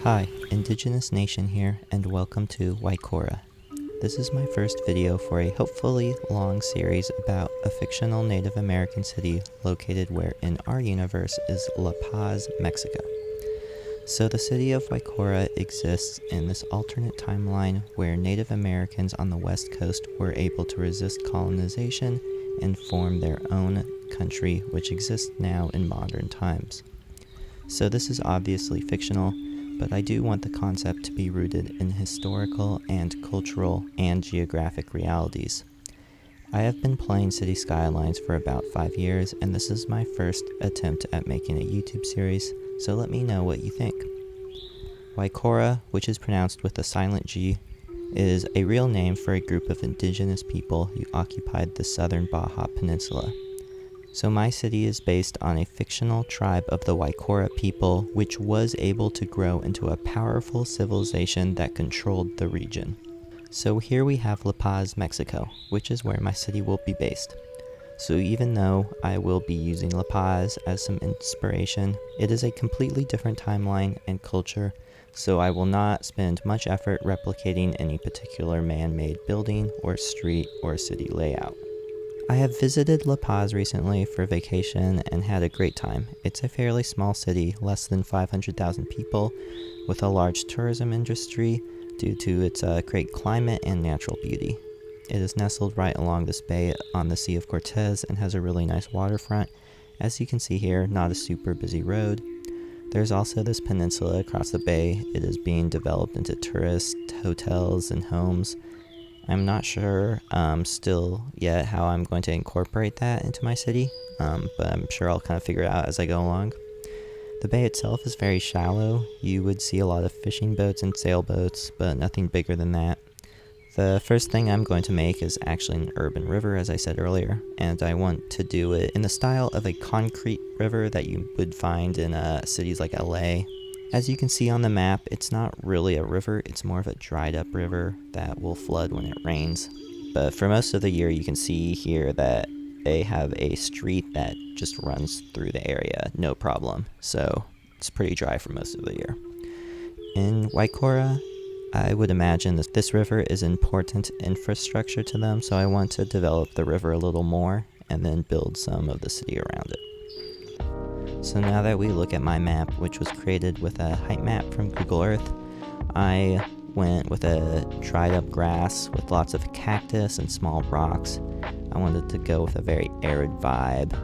Hi, Indigenous Nation here, and welcome to Guaycura. This is my first video for a hopefully long series about a fictional Native American city located where in our universe is La Paz, Mexico. So the city of Guaycura exists in this alternate timeline where Native Americans on the west coast were able to resist colonization and form their own country, which exists now in modern times. So this is obviously fictional, but I do want the concept to be rooted in historical and cultural and geographic realities. I have been playing City Skylines for about 5 years, and this is my first attempt at making a YouTube series, so let me know what you think. Guaycura, which is pronounced with a silent G, is a real name for a group of indigenous people who occupied the southern Baja Peninsula. So my city is based on a fictional tribe of the Guaycura people, which was able to grow into a powerful civilization that controlled the region. So here we have La Paz, Mexico, which is where my city will be based. So even though I will be using La Paz as some inspiration, it is a completely different timeline and culture, so I will not spend much effort replicating any particular man-made building or street or city layout. I have visited La Paz recently for vacation and had a great time. It's a fairly small city, less than 500,000 people, with a large tourism industry due to its great climate and natural beauty. It is nestled right along this bay on the Sea of Cortez and has a really nice waterfront. As you can see here, not a super busy road. There's also this peninsula across the bay. It is being developed into tourist hotels and homes. I'm not sure still yet how I'm going to incorporate that into my city, but I'm sure I'll kind of figure it out as I go along. The bay itself is very shallow. You would see a lot of fishing boats and sailboats, but nothing bigger than that. The first thing I'm going to make is actually an urban river, as I said earlier, and I want to do it in the style of a concrete river that you would find in cities like LA. As you can see on the map, it's not really a river, it's more of a dried up river that will flood when it rains. But for most of the year, you can see here that they have a street that just runs through the area, no problem. So it's pretty dry for most of the year. In Guaycura, I would imagine this river is important infrastructure to them, so I want to develop the river a little more and then build some of the city around it. So now that we look at my map, which was created with a height map from Google Earth, I went with a dried up grass with lots of cactus and small rocks. I wanted to go with a very arid vibe,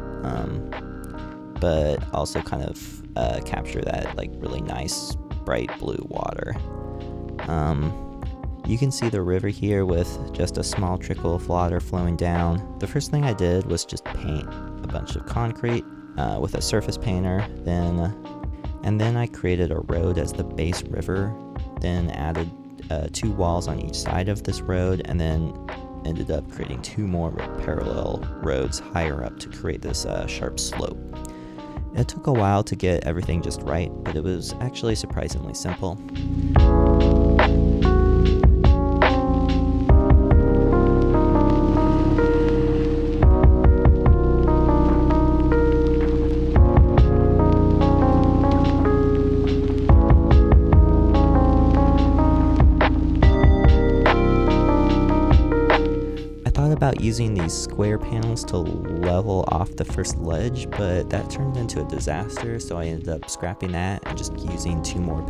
but also kind of capture that like really nice bright blue water. You can see the river here with just a small trickle of water flowing down. The first thing I did was just paint a bunch of concrete with a surface painter, and then I created a road as the base river, then added 2 walls on each side of this road, and then ended up creating 2 more parallel roads higher up to create this sharp slope. It took a while to get everything just right, but it was actually surprisingly simple. About using these square panels to level off the first ledge, but that turned into a disaster, so I ended up scrapping that and just using 2 more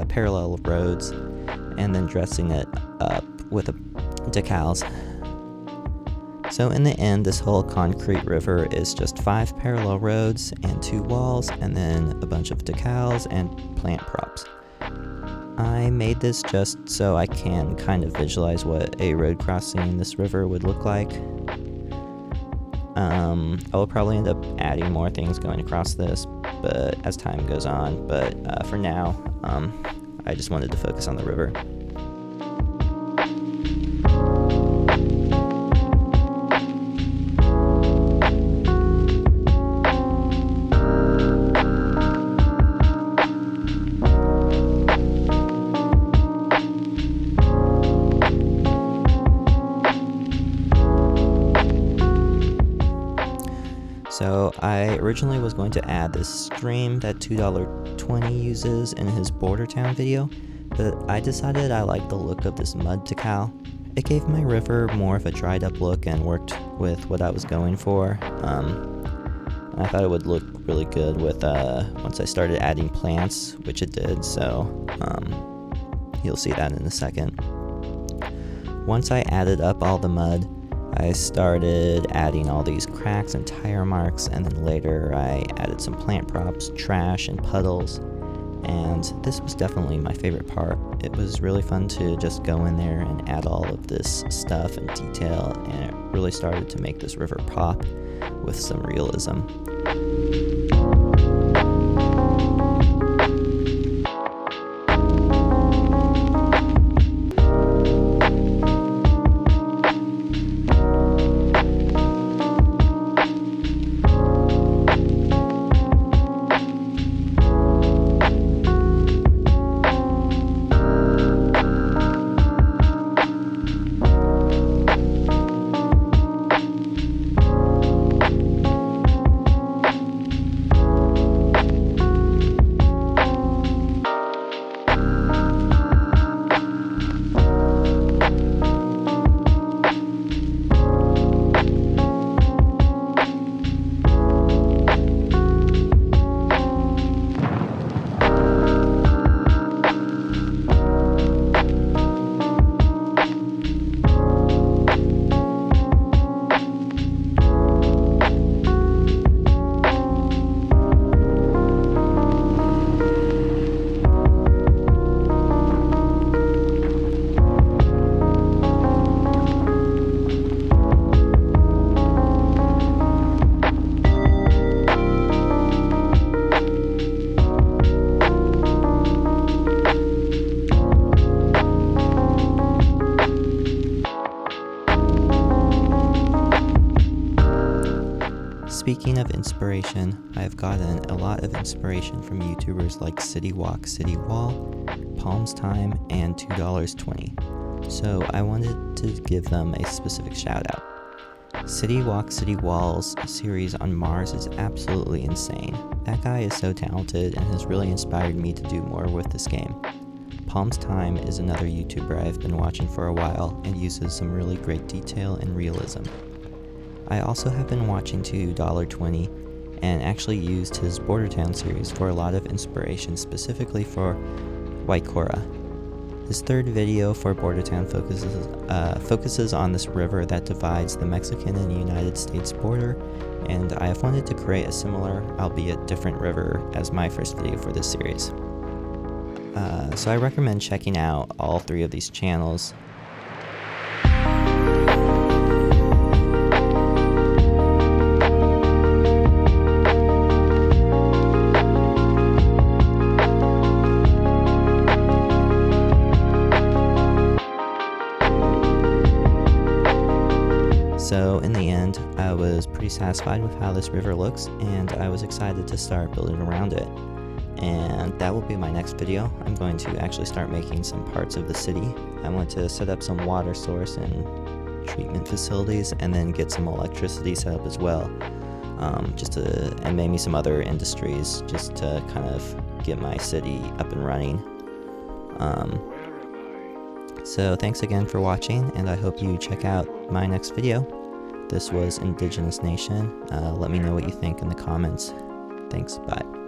parallel roads and then dressing it up with decals. So in the end, this whole concrete river is just 5 parallel roads and 2 walls, and then a bunch of decals and plant props. I made this just so I can kind of visualize what a road crossing this river would look like. I will probably end up adding more things going across this, but as time goes on. But for now, I just wanted to focus on the river. So I originally was going to add this stream that $2.20 uses in his Border Town video, but I decided I liked the look of this mud decal. It gave my river more of a dried up look and worked with what I was going for. I thought it would look really good with once I started adding plants, which it did, so you'll see that in a second. Once I added up all the mud, I started adding all these cracks and tire marks, and then later I added some plant props, trash, and puddles. And this was definitely my favorite part. It was really fun to just go in there and add all of this stuff and detail, and it really started to make this river pop with some realism. Speaking of inspiration, I've gotten a lot of inspiration from YouTubers like City Walk, City Wall, Palms Time, and $2.20. So I wanted to give them a specific shout out. City Walk, City Wall's series on Mars is absolutely insane. That guy is so talented and has really inspired me to do more with this game. Palms Time is another YouTuber I've been watching for a while and uses some really great detail and realism. I also have been watching $2.20 and actually used his Border Town series for a lot of inspiration, specifically for Guaycura. His third video for Border Town focuses on this river that divides the Mexican and United States border, and I have wanted to create a similar, albeit different river as my first video for this series. So I recommend checking out all three of these channels. So in the end, I was pretty satisfied with how this river looks, and I was excited to start building around it. And that will be my next video. I'm going to actually start making some parts of the city. I want to set up some water source and treatment facilities, and then get some electricity set up as well. And maybe some other industries, just to kind of get my city up and running. So thanks again for watching, and I hope you check out my next video. This was Indigenous Nation. Let me know what you think in the comments. Thanks, bye.